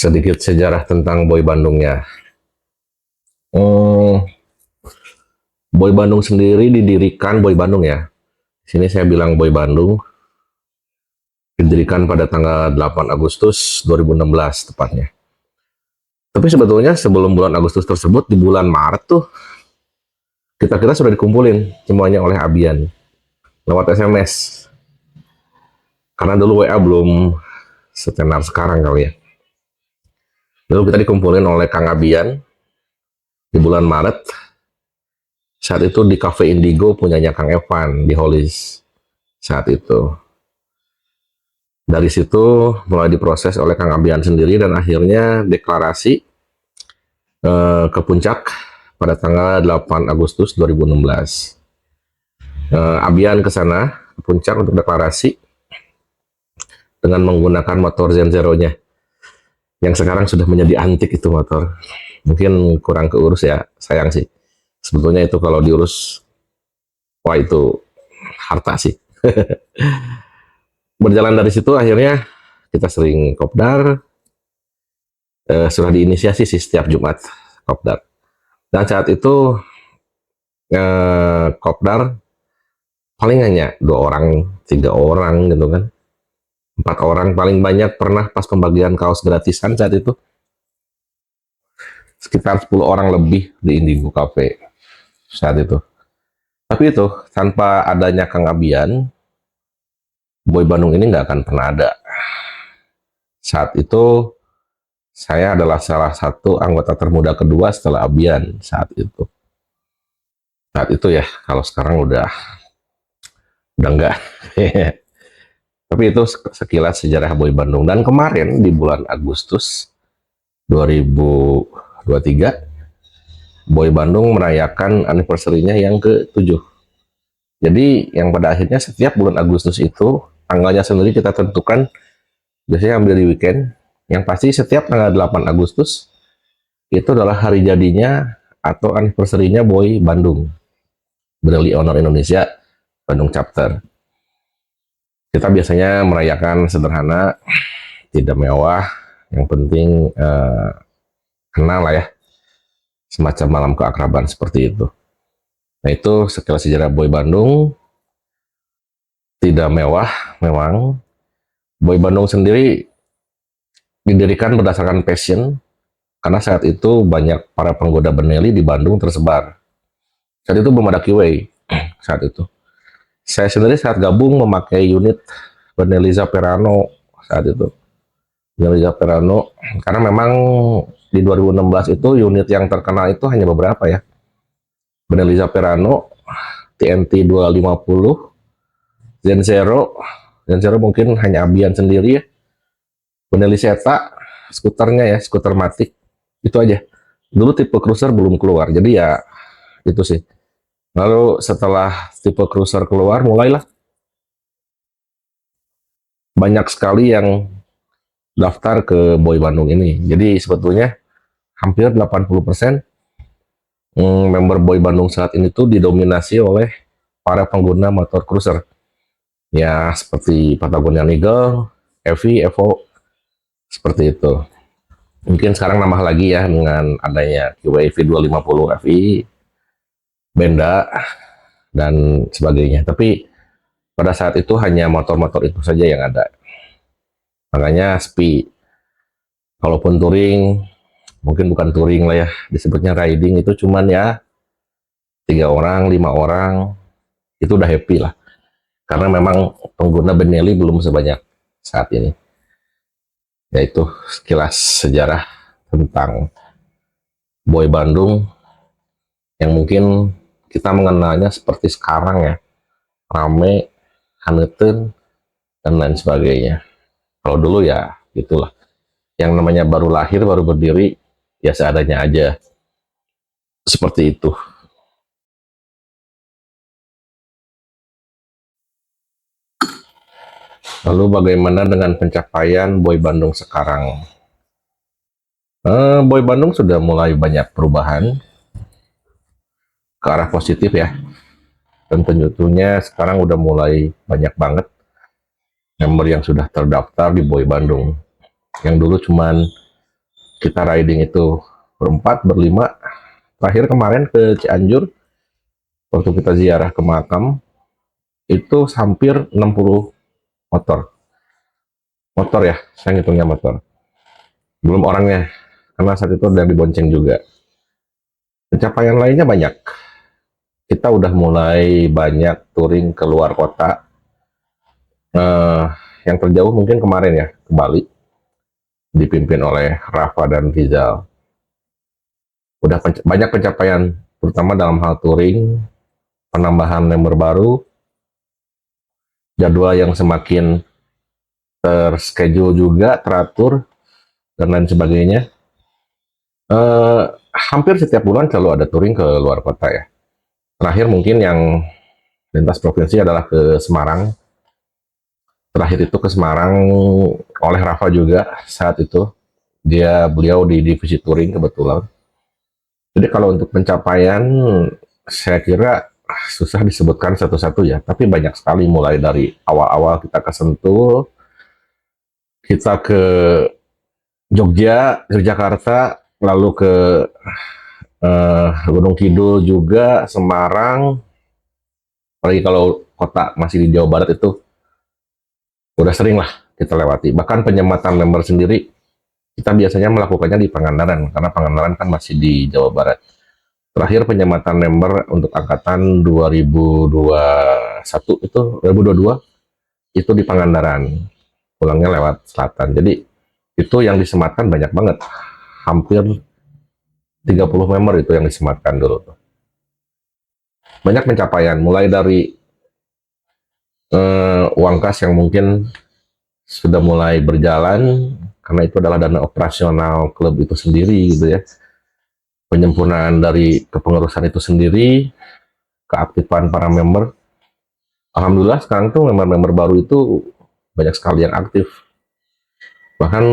Sedikit sejarah tentang Boy Bandungnya. Hmm, Boy Bandung sendiri didirikan Boy Bandung ya. Di sini saya bilang Boy Bandung didirikan pada tanggal 8 Agustus 2016 tepatnya. Tapi sebetulnya sebelum bulan Agustus tersebut di bulan Maret tuh kita sudah dikumpulin semuanya oleh Abian lewat SMS. Karena dulu WA belum setenar sekarang kali ya. Lalu kita dikumpulin oleh Kang Abian di bulan Maret. Saat itu di Cafe Indigo punyanya Kang Evan di Hollis saat itu. Dari situ mulai diproses oleh Kang Abian sendiri dan akhirnya deklarasi ke puncak pada tanggal 8 Agustus 2016. Abian ke sana ke puncak untuk deklarasi dengan menggunakan motor Zen Zero-nya yang sekarang sudah menjadi antik itu motor. Mungkin kurang keurus ya, sayang sih. Sebetulnya itu kalau diurus, wah itu harta sih. Berjalan dari situ akhirnya kita sering kopdar, sudah diinisiasi sih setiap Jumat kopdar. Dan saat itu kopdar paling hanya 2 orang, 3 orang gitu kan. 4 orang paling banyak pernah pas pembagian kaos gratisan saat itu. Sekitar 10 orang lebih di Indigo Cafe saat itu. Tapi itu tanpa adanya Kang Abian, Boy Bandung ini nggak akan pernah ada. Saat itu saya adalah salah satu anggota termuda kedua setelah Abian saat itu. Saat itu ya, kalau sekarang udah enggak. Tapi itu sekilas sejarah Boy Bandung. Dan kemarin di bulan Agustus 2023, Boy Bandung merayakan anniversary-nya yang ke-7. Jadi yang pada akhirnya setiap bulan Agustus itu tanggalnya sendiri kita tentukan, biasanya ambil di weekend. Yang pasti setiap tanggal 8 Agustus itu adalah hari jadinya atau anniversary-nya Boy Bandung, Rally Honor Indonesia Bandung Chapter. Kita biasanya merayakan sederhana, tidak mewah, yang penting kenal lah ya, semacam malam keakraban seperti itu. Nah itu sekilas sejarah Boy Bandung. Tidak mewah memang. Boy Bandung sendiri didirikan berdasarkan passion, karena saat itu banyak para penggoda Benelli di Bandung tersebar. Saat itu belum ada QA saat itu. Saya sendiri saat gabung memakai unit Benelli Zaperano saat itu. Benelli Zaperano, karena memang di 2016 itu unit yang terkenal itu hanya beberapa ya. Benelli Zaperano, TNT 250, Zen Zero mungkin hanya Abian sendiri ya. Benelli Seta, skuternya ya, skuter matic, itu aja. Dulu tipe cruiser belum keluar, jadi ya itu sih. Lalu setelah tipe cruiser keluar, mulailah banyak sekali yang daftar ke Boy Bandung ini. Jadi sebetulnya hampir 80% member Boy Bandung saat ini tuh didominasi oleh para pengguna motor cruiser. Ya seperti Patagonia Eagle, Evi, Evo, seperti itu. Mungkin sekarang nambah lagi ya dengan adanya QWV 250 FI, Benda, dan sebagainya. Tapi pada saat itu hanya motor-motor itu saja yang ada. Makanya sepi. Kalaupun touring, mungkin bukan touring lah ya, disebutnya riding itu cuman ya 3 orang, 5 orang, itu udah happy lah. Karena memang pengguna Benelli belum sebanyak saat ini. Yaitu sekilas sejarah tentang Boy Bandung yang mungkin kita mengenalnya seperti sekarang ya, rame, haneten, dan lain sebagainya. Kalau dulu ya gitulah, yang namanya baru lahir, baru berdiri, ya seadanya aja, seperti itu. Lalu bagaimana dengan pencapaian Boy Bandung sekarang? Boy Bandung sudah mulai banyak perubahan ke arah positif ya. Dan tentunya sekarang udah mulai banyak banget member yang sudah terdaftar di Boy Bandung. Yang dulu cuman Kita riding itu berempat, berlima. Terakhir kemarin ke Cianjur, waktu kita ziarah ke makam, itu hampir 60 motor. Motor ya, saya ngitungnya motor. Belum orangnya, karena saat itu udah dibonceng juga. Pencapaian lainnya banyak. Kita udah mulai banyak touring ke luar kota. Eh, yang terjauh mungkin kemarin ya, ke Bali, dipimpin oleh Rafa dan Rizal. Udah banyak pencapaian, terutama dalam hal touring, penambahan member baru, jadwal yang semakin terschedule juga, teratur, dan lain sebagainya. Hampir setiap bulan selalu ada touring ke luar kota ya. Terakhir mungkin yang lintas provinsi adalah ke Semarang. Terakhir itu ke Semarang oleh Rafa juga saat itu. Beliau di divisi touring kebetulan. Jadi kalau untuk pencapaian, saya kira susah disebutkan satu-satu ya, tapi banyak sekali mulai dari awal-awal kita ke Sentul, kita ke Jogja, Yogyakarta, lalu ke Gunung Kidul juga, Semarang, apalagi kalau kota masih di Jawa Barat itu udah sering lah kita lewati. Bahkan penyematan member sendiri kita biasanya melakukannya di Pangandaran, karena Pangandaran kan masih di Jawa Barat. Terakhir penyematan member untuk angkatan 2021 itu 2022 itu di Pangandaran, pulangnya lewat selatan. Jadi itu yang disematkan banyak banget, hampir 30 member itu yang disematkan dulu. Banyak pencapaian, mulai dari uang kas yang mungkin sudah mulai berjalan, karena itu adalah dana operasional klub itu sendiri gitu ya. Penyempurnaan dari kepengurusan itu sendiri, keaktifan para member. Alhamdulillah sekarang tuh member-member baru itu banyak sekali yang aktif. Bahkan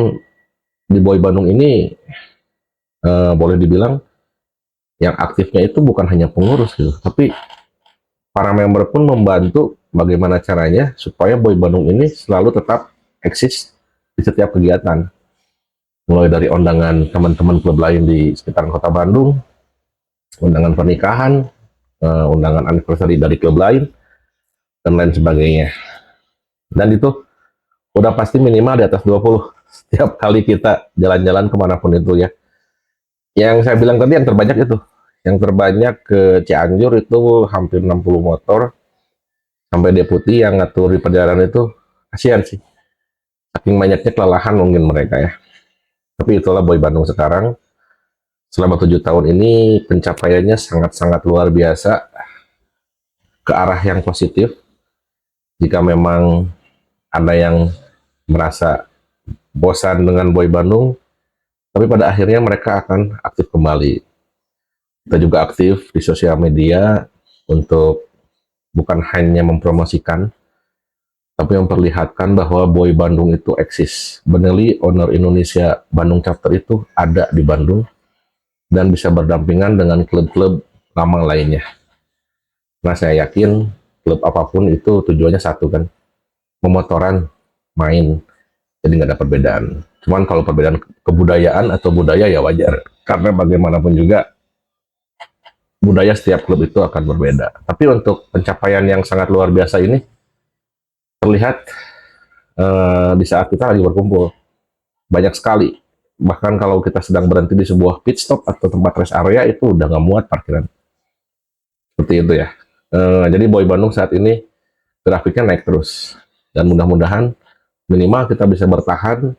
di Boy Bandung ini boleh dibilang yang aktifnya itu bukan hanya pengurus gitu, tapi para member pun membantu bagaimana caranya supaya Boy Bandung ini selalu tetap eksis di setiap kegiatan. Mulai dari undangan teman-teman klub lain di sekitar kota Bandung, undangan pernikahan, undangan anniversary dari klub lain, dan lain sebagainya. Dan itu udah pasti minimal di atas 20 setiap kali kita jalan-jalan kemanapun itu ya. Yang saya bilang tadi yang terbanyak itu. Yang terbanyak ke Cianjur itu hampir 60 motor. Sampai deputi yang ngatur di perjalanan itu, kasihan sih. Saking banyaknya kelelahan mungkin mereka ya. Tapi itulah Boy Bandung sekarang. Selama 7 tahun ini pencapaiannya sangat-sangat luar biasa ke arah yang positif. Jika memang ada yang merasa bosan dengan Boy Bandung, tapi pada akhirnya mereka akan aktif kembali. Kita juga aktif di sosial media untuk bukan hanya mempromosikan, tapi memperlihatkan bahwa Boy Bandung itu eksis. Benelli Owner Indonesia Bandung Chapter itu ada di Bandung dan bisa berdampingan dengan klub-klub lama lainnya. Nah, saya yakin klub apapun itu tujuannya satu kan, memotoran, main. Jadi nggak ada perbedaan. Cuman kalau perbedaan kebudayaan atau budaya ya wajar, karena bagaimanapun juga budaya setiap klub itu akan berbeda. Tapi untuk pencapaian yang sangat luar biasa ini terlihat di saat kita lagi berkumpul. Banyak sekali. Bahkan kalau kita sedang berhenti di sebuah pit stop atau tempat rest area itu udah nggak muat parkiran. Seperti itu ya. Jadi Boy Bandung saat ini grafiknya naik terus. Dan mudah-mudahan minimal kita bisa bertahan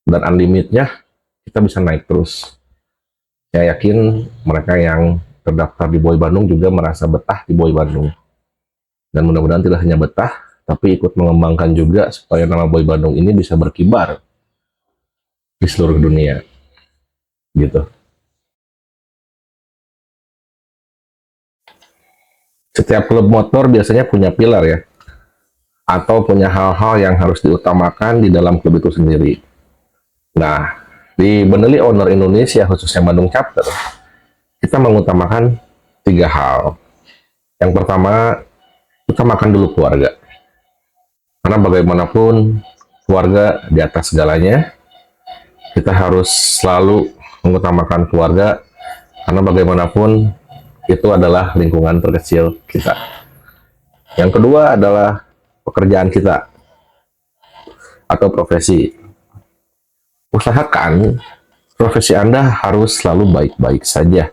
dan unlimitnya kita bisa naik terus. Saya yakin mereka yang terdaftar di Boy Bandung juga merasa betah di Boy Bandung. Dan mudah-mudahan tidak hanya betah, tapi ikut mengembangkan juga supaya nama Boy Bandung ini bisa berkibar di seluruh dunia. Gitu. Setiap klub motor biasanya punya pilar ya, atau punya hal-hal yang harus diutamakan di dalam klub itu sendiri. Nah, di Benelli Owner Indonesia, khususnya Bandung Chapter, kita mengutamakan 3 hal. Yang pertama, utamakan dulu keluarga. Karena bagaimanapun, keluarga di atas segalanya. kita harus selalu mengutamakan keluarga, karena bagaimanapun itu adalah lingkungan terkecil kita. Yang kedua adalah pekerjaan kita atau profesi. Usahakan profesi Anda harus selalu baik-baik saja.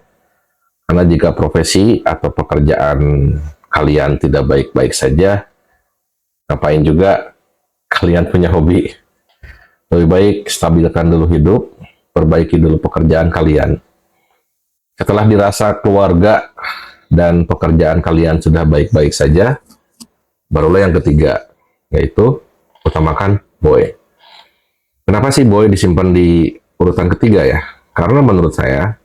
Karena jika profesi atau pekerjaan kalian tidak baik-baik saja, ngapain juga kalian punya hobi? Lebih baik stabilkan dulu hidup, perbaiki dulu pekerjaan kalian. Setelah dirasa keluarga dan pekerjaan kalian sudah baik-baik saja, barulah yang ketiga, yaitu utamakan boy. Kenapa sih boy disimpan di urutan ketiga ya? Karena menurut saya,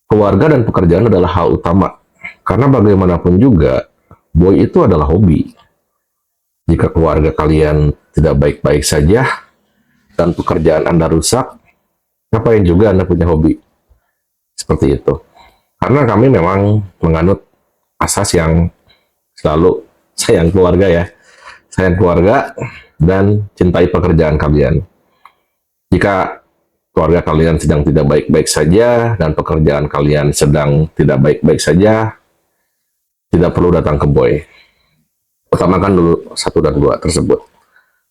keluarga dan pekerjaan adalah hal utama. Karena bagaimanapun juga, boy itu adalah hobi. Jika keluarga kalian tidak baik-baik saja, dan pekerjaan Anda rusak, ngapain juga Anda punya hobi? Seperti itu. Karena kami memang menganut asas yang selalu sayang keluarga ya. Sayang keluarga dan cintai pekerjaan kalian. Jika keluarga kalian sedang tidak baik-baik saja dan pekerjaan kalian sedang tidak baik-baik saja, tidak perlu datang ke boy. Utamakan dulu 1 dan 2 tersebut.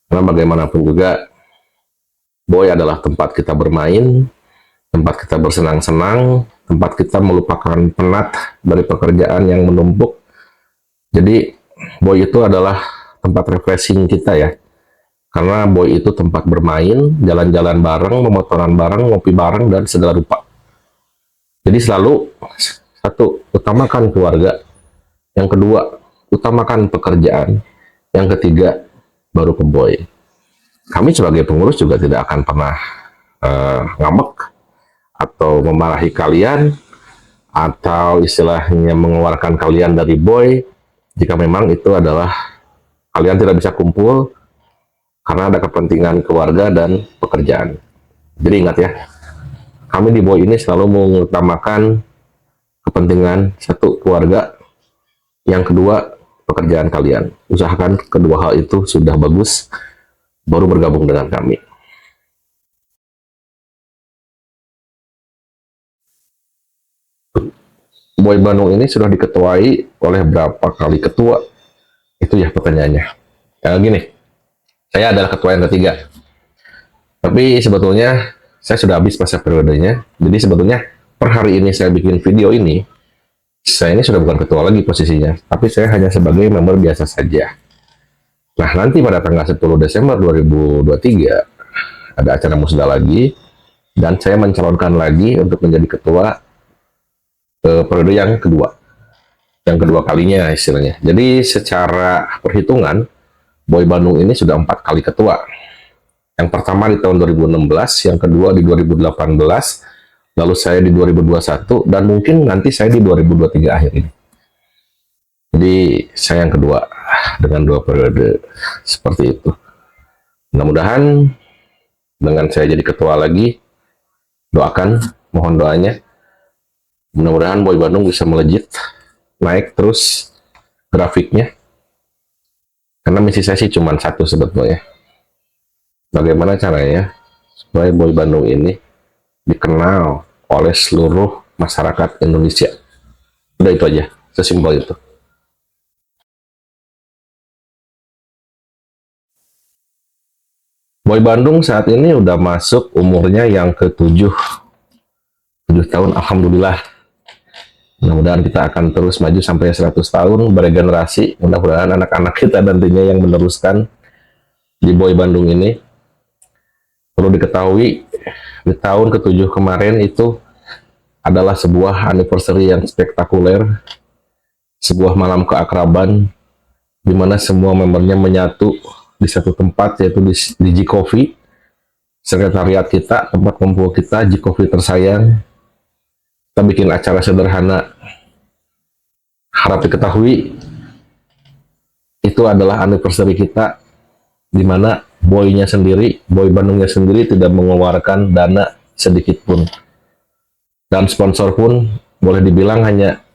Karena bagaimanapun juga, boy adalah tempat kita bermain, tempat kita bersenang-senang, tempat kita melupakan penat dari pekerjaan yang menumpuk. Jadi, boy itu adalah tempat refreshing kita ya. Karena boy itu tempat bermain, jalan-jalan bareng, memotoran bareng, ngopi bareng, dan segala rupa. Jadi selalu, 1, utamakan keluarga. Yang kedua, utamakan pekerjaan. Yang ketiga, baru ke boy. Kami sebagai pengurus juga tidak akan pernah ngambek atau memarahi kalian atau istilahnya mengeluarkan kalian dari boy jika memang itu adalah kalian tidak bisa kumpul karena ada kepentingan keluarga dan pekerjaan. Jadi ingat ya, kami di boy ini selalu mengutamakan kepentingan 1 keluarga, yang kedua pekerjaan kalian. Usahakan kedua hal itu sudah bagus, baru bergabung dengan kami. Boy Bandung ini sudah diketuai oleh berapa kali ketua? Itu ya pertanyaannya. Gini, saya adalah ketua yang ketiga. Tapi sebetulnya saya sudah habis masa periodenya. Jadi sebetulnya per hari ini saya bikin video ini, saya ini sudah bukan ketua lagi posisinya, tapi saya hanya sebagai member biasa saja. Nah, nanti pada tanggal 10 Desember 2023 ada acara musda lagi, dan saya mencalonkan lagi untuk menjadi ketua periode yang kedua kalinya istilahnya. Jadi secara perhitungan, Boy Bandung ini sudah 4 kali ketua. Yang pertama di tahun 2016, yang kedua di 2018, lalu saya di 2021, dan mungkin nanti saya di 2023 akhir ini. Jadi saya yang kedua dengan 2 periode seperti itu. Mudah-mudahan dengan saya jadi ketua lagi, doakan, mohon doanya. Mudah-mudahan Boy Bandung bisa melejit, naik terus grafiknya. Karena misi saya sih cuma 1 sebetulnya. Bagaimana caranya supaya Boy Bandung ini dikenal oleh seluruh masyarakat Indonesia. Udah itu aja, sesimpel itu. Boy Bandung saat ini udah masuk umurnya yang ke-7. 7 tahun, alhamdulillah. Mudah-mudahan kita akan terus maju sampai 100 tahun, beregenerasi. Mudah-mudahan anak-anak kita nantinya yang meneruskan di Boy Bandung ini. Perlu diketahui, di tahun ke-7 kemarin itu adalah sebuah anniversary yang spektakuler, sebuah malam keakraban, di mana semua membernya menyatu di satu tempat, yaitu di G Coffee, sekretariat kita, tempat kumpul kita, G Coffee tersayang. Kita bikin acara sederhana. Harap diketahui, itu adalah anniversary kita, di mana Boy-nya sendiri, Boy Bandungnya sendiri tidak mengeluarkan dana sedikit pun. Dan sponsor pun boleh dibilang hanya,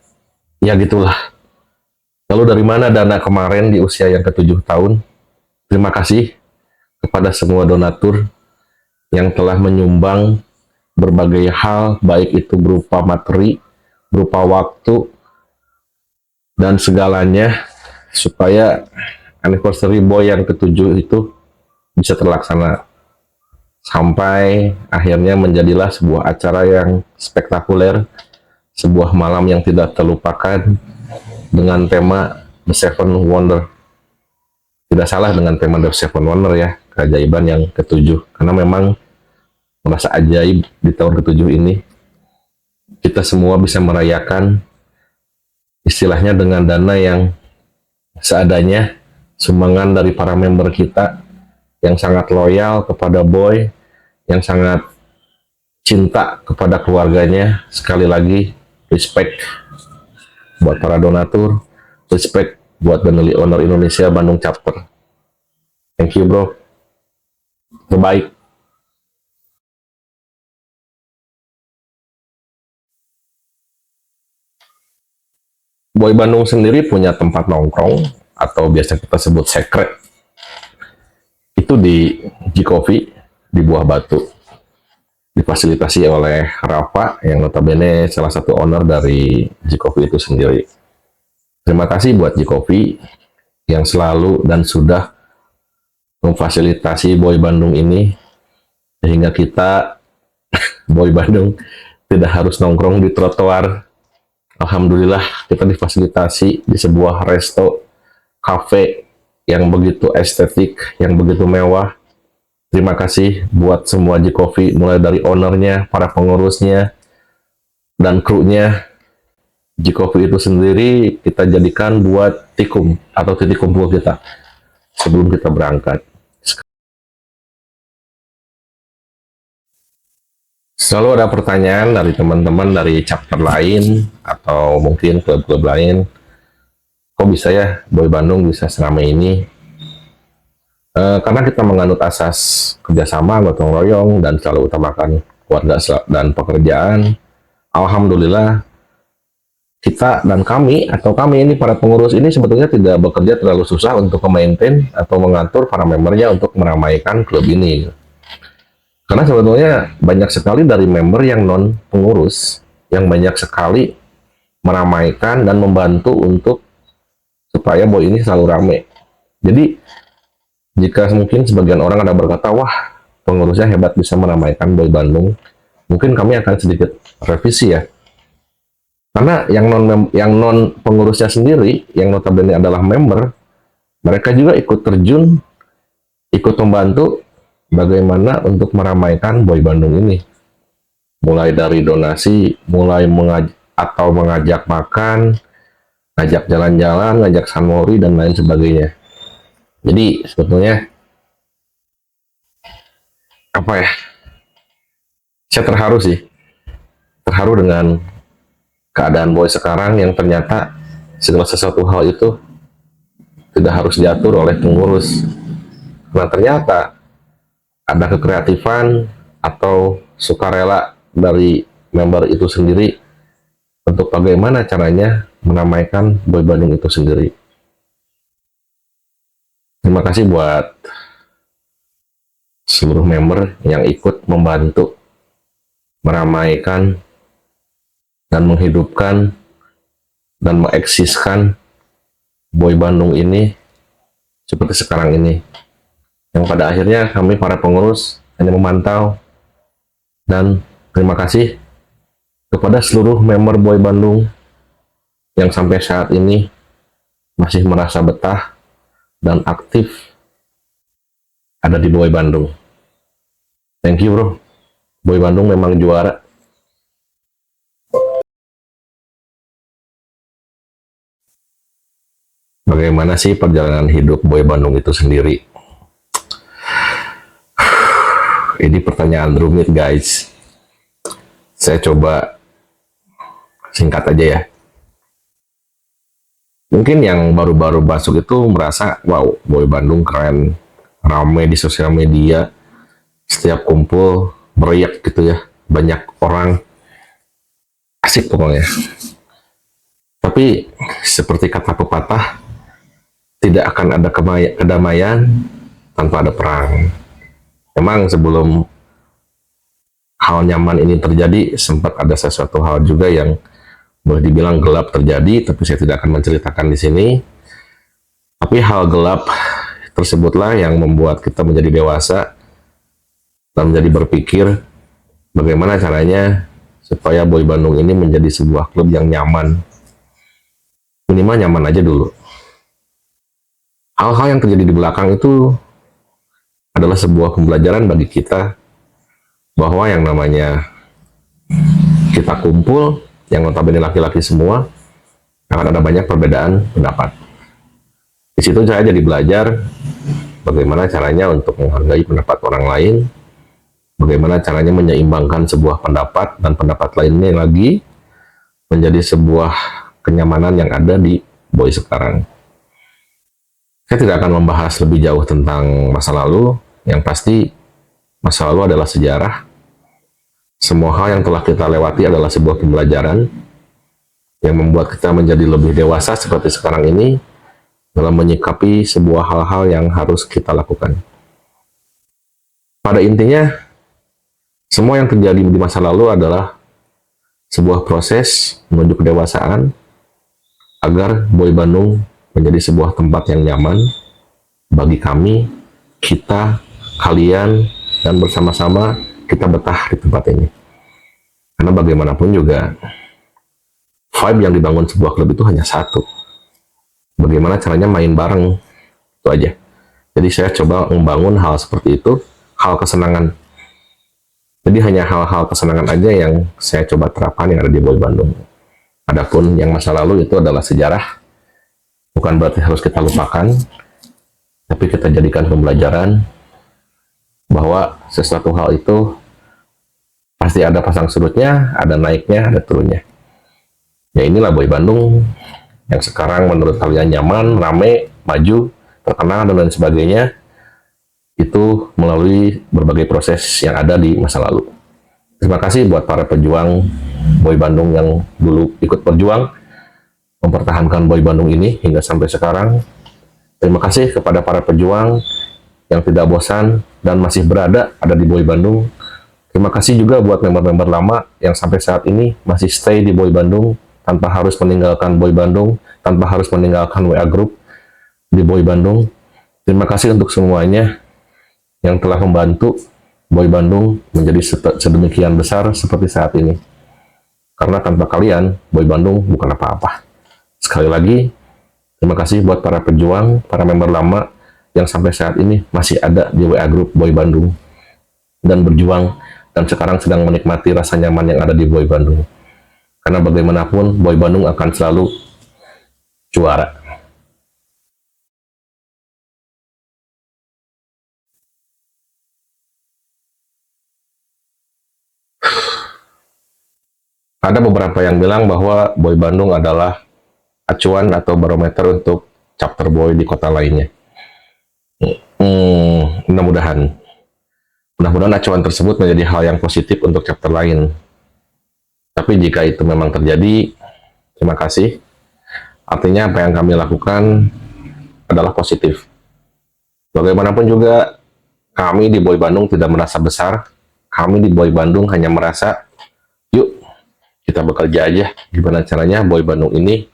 ya gitulah. Lalu dari mana dana kemarin di usia yang ke-7 tahun? Terima kasih kepada semua donatur yang telah menyumbang berbagai hal, baik itu berupa materi, berupa waktu, dan segalanya, supaya anniversary boy yang ketujuh itu bisa terlaksana. Sampai akhirnya menjadilah sebuah acara yang spektakuler, sebuah malam yang tidak terlupakan dengan tema The Seven Wonder. Tidak salah dengan tema The Seven Wonder ya, keajaiban yang ketujuh. Karena memang merasa ajaib di tahun ketujuh ini. Kita semua bisa merayakan istilahnya dengan dana yang seadanya, sumbangan dari para member kita yang sangat loyal kepada Boy, yang sangat cinta kepada keluarganya. Sekali lagi, respect buat para donatur, respect buat Benelli Owner Indonesia Bandung Chapter. Thank you bro, terbaik. Boy Bandung sendiri punya tempat nongkrong atau biasa kita sebut secret, itu di G-Coffee di Buah Batu, difasilitasi oleh Rafa yang notabene salah satu owner dari G-Coffee itu sendiri. Terima kasih buat G-Coffee yang selalu dan sudah memfasilitasi Boy Bandung ini, sehingga kita Boy Bandung tidak harus nongkrong di trotoar. Alhamdulillah kita difasilitasi di sebuah resto, cafe yang begitu estetik, yang begitu mewah. Terima kasih buat semua G-Coffee, mulai dari ownernya, para pengurusnya, dan krunya. G-Coffee itu sendiri kita jadikan buat tikum atau titik kumpul kita sebelum kita berangkat. Selalu ada pertanyaan dari teman-teman dari chapter lain atau mungkin klub-klub lain, kok bisa ya Boy Bandung bisa seramai ini? Karena kita menganut asas kerjasama, gotong royong, dan selalu utamakan keluarga dan pekerjaan. Alhamdulillah kita dan kami atau kami ini para pengurus ini sebetulnya tidak bekerja terlalu susah untuk memaintain atau mengatur para membernya untuk meramaikan klub ini. Karena sebetulnya banyak sekali dari member yang non pengurus yang banyak sekali meramaikan dan membantu untuk supaya Boy ini selalu rame. Jadi jika mungkin sebagian orang ada berkata, wah pengurusnya hebat bisa meramaikan Boy Bandung, mungkin kami akan sedikit revisi ya. Karena yang non pengurusnya sendiri, yang notabene adalah member, mereka juga ikut terjun, ikut membantu bagaimana untuk meramaikan Boy Bandung ini. Mulai dari donasi, mulai mengajak makan, ngajak jalan-jalan, ngajak sunmori, dan lain sebagainya. Jadi sebetulnya apa ya, saya terharu sih, terharu dengan keadaan Boy sekarang yang ternyata segala sesuatu hal itu tidak harus diatur oleh pengurus. Nah ternyata ada kekreatifan atau sukarela dari member itu sendiri untuk bagaimana caranya meramaikan Boy Bandung itu sendiri. Terima kasih buat seluruh member yang ikut membantu meramaikan dan menghidupkan dan mengeksiskan Boy Bandung ini seperti sekarang ini. Yang pada akhirnya kami para pengurus hanya memantau, dan terima kasih kepada seluruh member Boy Bandung yang sampai saat ini masih merasa betah dan aktif ada di Boy Bandung. Thank you bro, Boy Bandung memang juara. Bagaimana sih perjalanan hidup Boy Bandung itu sendiri? Ini pertanyaan rumit guys. Saya coba singkat aja ya. Mungkin yang baru-baru masuk itu merasa, wow, Boy Bandung keren, ramai di sosial media, setiap kumpul meriak gitu ya, banyak orang, asik pokoknya. Tapi seperti kata pepatah, tidak akan ada kedamaian tanpa ada perang. Memang sebelum hal nyaman ini terjadi, sempat ada sesuatu hal juga yang boleh dibilang gelap terjadi, tapi saya tidak akan menceritakan di sini. Tapi hal gelap tersebutlah yang membuat kita menjadi dewasa dan menjadi berpikir bagaimana caranya supaya Boy Bandung ini menjadi sebuah klub yang nyaman. Minimal nyaman aja dulu. Hal-hal yang terjadi di belakang itu adalah sebuah pembelajaran bagi kita bahwa yang namanya kita kumpul, yang notabene laki-laki semua, akan ada banyak perbedaan pendapat. Di situ saya jadi belajar bagaimana caranya untuk menghargai pendapat orang lain, bagaimana caranya menyeimbangkan sebuah pendapat dan pendapat lainnya lagi menjadi sebuah kenyamanan yang ada di Boy sekarang. Saya tidak akan membahas lebih jauh tentang masa lalu, yang pasti masa lalu adalah sejarah. Semua hal yang telah kita lewati adalah sebuah pembelajaran yang membuat kita menjadi lebih dewasa seperti sekarang ini dalam menyikapi sebuah hal-hal yang harus kita lakukan. Pada intinya, semua yang terjadi di masa lalu adalah sebuah proses menuju kedewasaan agar Boy Bandung menjadi sebuah tempat yang nyaman bagi kami, kita, kalian, dan bersama-sama kita betah di tempat ini. Karena bagaimanapun juga, vibe yang dibangun sebuah klub itu hanya satu. Bagaimana caranya main bareng, itu aja. Jadi saya coba membangun hal seperti itu, hal kesenangan. Jadi hanya hal-hal kesenangan aja yang saya coba terapkan yang ada di Boy Bandung. Adapun yang masa lalu itu adalah sejarah, bukan berarti harus kita lupakan, tapi kita jadikan pembelajaran bahwa sesuatu hal itu pasti ada pasang surutnya, ada naiknya, ada turunnya. Ya inilah Boy Bandung yang sekarang menurut kalian nyaman, rame, maju, terkenal, dan lain sebagainya, itu melalui berbagai proses yang ada di masa lalu. Terima kasih buat para pejuang Boy Bandung yang dulu ikut berjuang mempertahankan Boy Bandung ini hingga sampai sekarang. Terima kasih kepada para pejuang yang tidak bosan dan masih berada ada di Boy Bandung. Terima kasih juga buat member-member lama yang sampai saat ini masih stay di Boy Bandung tanpa harus meninggalkan Boy Bandung, tanpa harus meninggalkan WA Group di Boy Bandung. Terima kasih untuk semuanya yang telah membantu Boy Bandung menjadi sedemikian besar seperti saat ini. Karena tanpa kalian, Boy Bandung bukan apa-apa. Sekali lagi, terima kasih buat para pejuang, para member lama yang sampai saat ini masih ada di WA Group Boy Bandung dan berjuang dan sekarang sedang menikmati rasa nyaman yang ada di Boy Bandung. Karena bagaimanapun Boy Bandung akan selalu juara. Ada beberapa yang bilang bahwa Boy Bandung adalah acuan atau barometer untuk chapter boy di kota lainnya. Mudah-mudahan acuan tersebut menjadi hal yang positif untuk chapter lain. Tapi jika itu memang terjadi, terima kasih. Artinya apa yang kami lakukan adalah positif. Bagaimanapun juga, kami di Boy Bandung tidak merasa besar. Kami di Boy Bandung hanya merasa, yuk kita bekerja aja. Gimana caranya Boy Bandung ini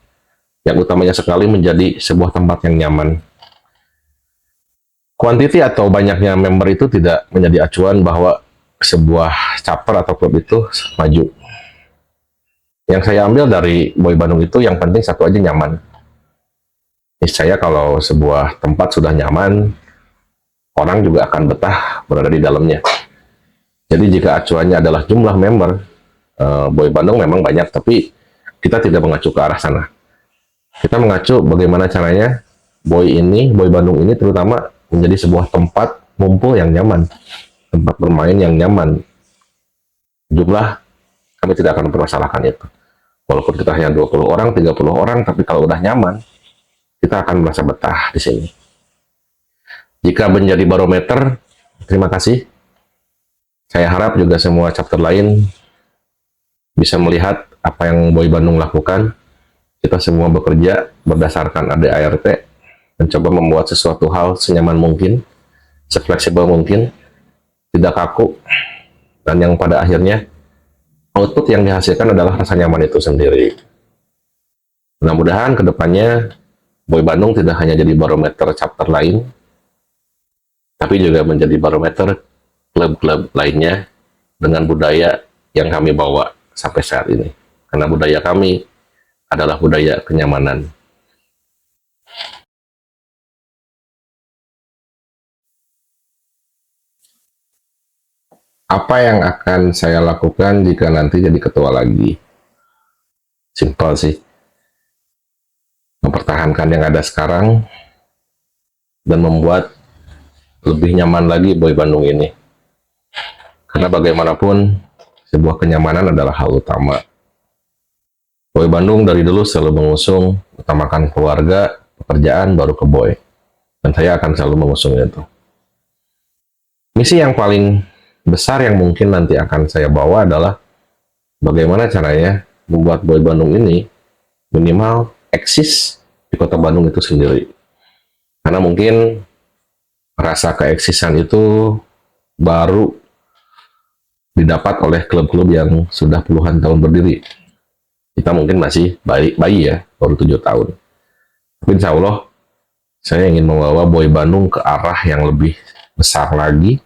yang utamanya sekali menjadi sebuah tempat yang nyaman. Kuantiti atau banyaknya member itu tidak menjadi acuan bahwa sebuah chapter atau klub itu maju. Yang saya ambil dari Boy Bandung itu yang penting satu aja, nyaman. Niscaya kalau sebuah tempat sudah nyaman, orang juga akan betah berada di dalamnya. Jadi jika acuannya adalah jumlah member, Boy Bandung memang banyak, tapi kita tidak mengacu ke arah sana. Kita mengacu bagaimana caranya Boy Bandung ini terutama menjadi sebuah tempat ngumpul yang nyaman, tempat bermain yang nyaman. Jumlah kami tidak akan mempermasalahkan itu. Walaupun kita hanya 20 orang, 30 orang, tapi kalau udah nyaman, kita akan merasa betah di sini. Jika menjadi barometer, terima kasih. Saya harap juga semua chapter lain bisa melihat apa yang Boy Bandung lakukan. Kita semua bekerja berdasarkan ADART, mencoba membuat sesuatu hal senyaman mungkin, sefleksibel mungkin, tidak kaku, Dan yang pada akhirnya output yang dihasilkan adalah rasa nyaman itu sendiri. Mudah-mudahan kedepannya Boy Bandung tidak hanya jadi barometer chapter lain, tapi juga menjadi barometer klub-klub lainnya dengan budaya yang kami bawa sampai saat ini. Karena budaya kami adalah budaya kenyamanan. Apa yang akan saya lakukan jika nanti jadi ketua lagi? Simpel sih. Mempertahankan yang ada sekarang dan membuat lebih nyaman lagi Boy Bandung ini. Karena bagaimanapun sebuah kenyamanan adalah hal utama. Boy Bandung dari dulu selalu mengusung utamakan keluarga, pekerjaan, baru ke Boy. Dan saya akan selalu mengusung itu. Misi yang paling besar yang mungkin nanti akan saya bawa adalah bagaimana caranya membuat Boy Bandung ini minimal eksis di kota Bandung itu sendiri. Karena mungkin rasa keeksisan itu baru didapat oleh klub-klub yang sudah puluhan tahun berdiri. Kita mungkin masih bayi ya, baru 7 tahun. Tapi insya Allah, saya ingin membawa Boy Bandung ke arah yang lebih besar lagi,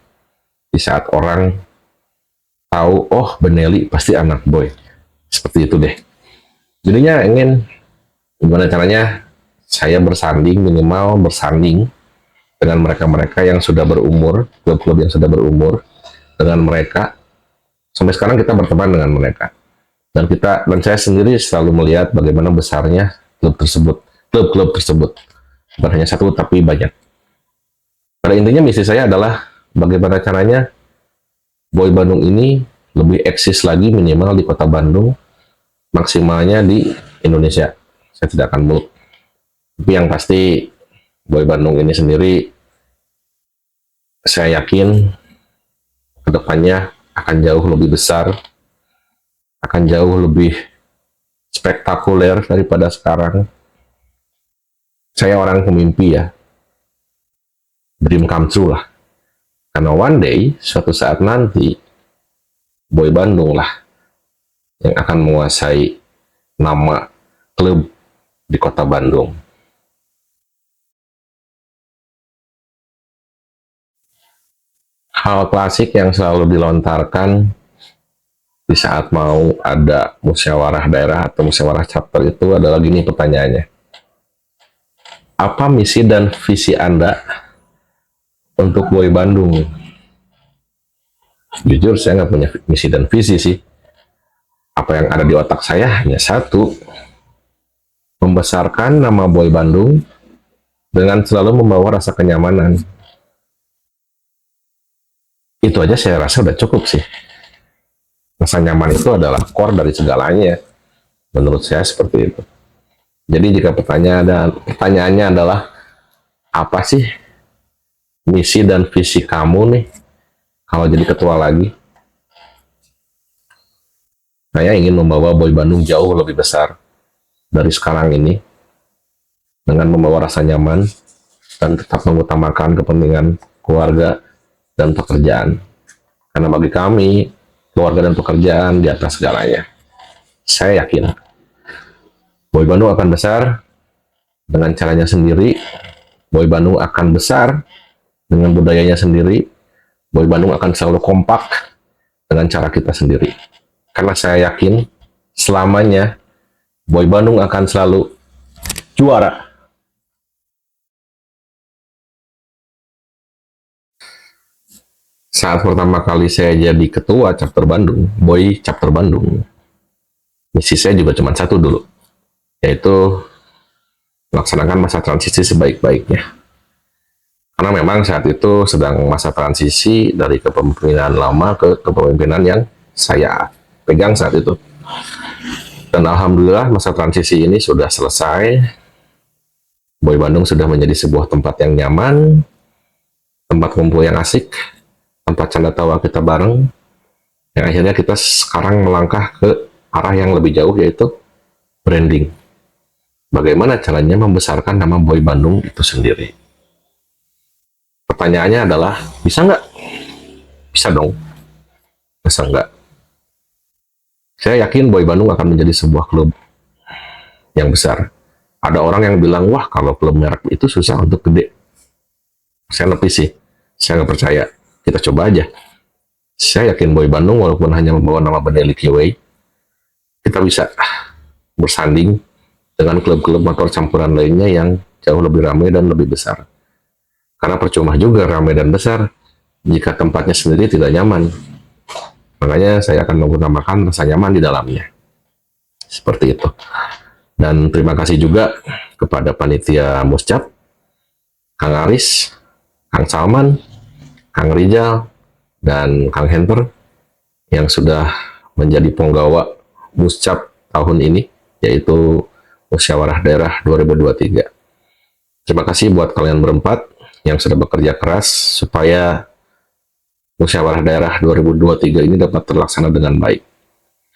di saat orang tahu, oh Benelli pasti anak Boy. Seperti itu deh. Jadinya ingin, gimana caranya saya minimal bersanding dengan mereka-mereka yang sudah berumur, klub-klub yang sudah berumur, dengan mereka. Sampai sekarang kita berteman dengan mereka. Dan saya sendiri selalu melihat bagaimana besarnya klub-klub tersebut. Bukan hanya satu, tapi banyak. Pada intinya misi saya adalah bagaimana caranya Boy Bandung ini lebih eksis lagi minimal di kota Bandung, maksimalnya di Indonesia. Saya tidak akan muluk. Tapi yang pasti Boy Bandung ini sendiri, saya yakin kedepannya akan jauh lebih besar, akan jauh lebih spektakuler daripada sekarang. Saya orang pemimpi ya, dream come true lah. Karena one day, suatu saat nanti, Boy Bandung lah yang akan menguasai nama klub di kota Bandung. Hal klasik yang selalu dilontarkan di saat mau ada musyawarah daerah atau musyawarah chapter itu adalah gini pertanyaannya. Apa misi dan visi Anda untuk Boy Bandung? Jujur saya nggak punya misi dan visi sih. Apa yang ada di otak saya hanya satu. Membesarkan nama Boy Bandung dengan selalu membawa rasa kenyamanan. Itu aja saya rasa udah cukup sih. Rasa nyaman itu adalah core dari segalanya. Menurut saya seperti itu. Jadi jika pertanyaannya adalah apa sih misi dan visi kamu nih kalau jadi ketua lagi? Saya ingin membawa Boy Bandung jauh lebih besar dari sekarang ini dengan membawa rasa nyaman dan tetap mengutamakan kepentingan keluarga dan pekerjaan. Karena bagi kami, keluarga dan pekerjaan di atas segalanya. Saya yakin Boy Bandung akan besar dengan caranya sendiri. Boy Bandung akan besar dengan budayanya sendiri. Boy Bandung akan selalu kompak dengan cara kita sendiri. Karena saya yakin selamanya Boy Bandung akan selalu juara. Saat pertama kali saya jadi ketua chapter Bandung, Boy chapter Bandung, misi saya juga cuma satu dulu, yaitu melaksanakan masa transisi sebaik-baiknya. Karena memang saat itu sedang masa transisi dari kepemimpinan lama ke kepemimpinan yang saya pegang saat itu. Dan alhamdulillah masa transisi ini sudah selesai. Boy Bandung sudah menjadi sebuah tempat yang nyaman, tempat kumpul yang asik, tempat canda tawa kita bareng, yang akhirnya kita sekarang melangkah ke arah yang lebih jauh, yaitu branding. Bagaimana caranya membesarkan nama Boy Bandung itu sendiri? Pertanyaannya adalah, bisa nggak? Bisa dong. Masa enggak? Saya yakin Boy Bandung akan menjadi sebuah klub yang besar. Ada orang yang bilang, wah kalau klub merek itu susah untuk gede. Saya lebih sih, saya nggak percaya. Kita coba aja. Saya yakin Boy Bandung walaupun hanya membawa nama Benelli Kiway, kita bisa bersanding dengan klub-klub motor campuran lainnya yang jauh lebih ramai dan lebih besar. Karena percuma juga ramai dan besar jika tempatnya sendiri tidak nyaman. Makanya saya akan menggunakan rasa nyaman di dalamnya. Seperti itu. Dan terima kasih juga kepada panitia Muscap, Kang Aris, Kang Salman, Kang Rijal, dan Kang Henter yang sudah menjadi penggawa Muscap tahun ini, yaitu Musyawarah Daerah 2023. Terima kasih buat kalian berempat yang sudah bekerja keras supaya Musyawarah Daerah 2023 ini dapat terlaksana dengan baik.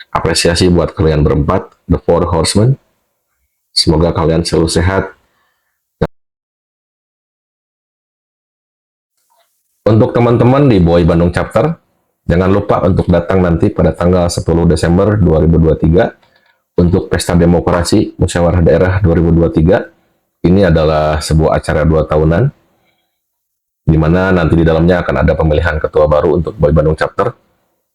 Apresiasi buat kalian berempat, The Four Horsemen. Semoga kalian selalu sehat. Untuk teman-teman di Boy Bandung Chapter, jangan lupa untuk datang nanti pada tanggal 10 Desember 2023 untuk Pesta Demokrasi Musyawarah Daerah 2023. Ini adalah sebuah acara 2 tahunan, di mana nanti di dalamnya akan ada pemilihan ketua baru untuk Boy Bandung Chapter.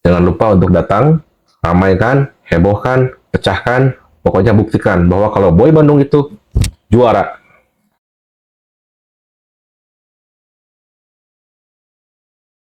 Jangan lupa untuk datang, ramaikan, hebohkan, pecahkan, pokoknya buktikan bahwa kalau Boy Bandung itu juara.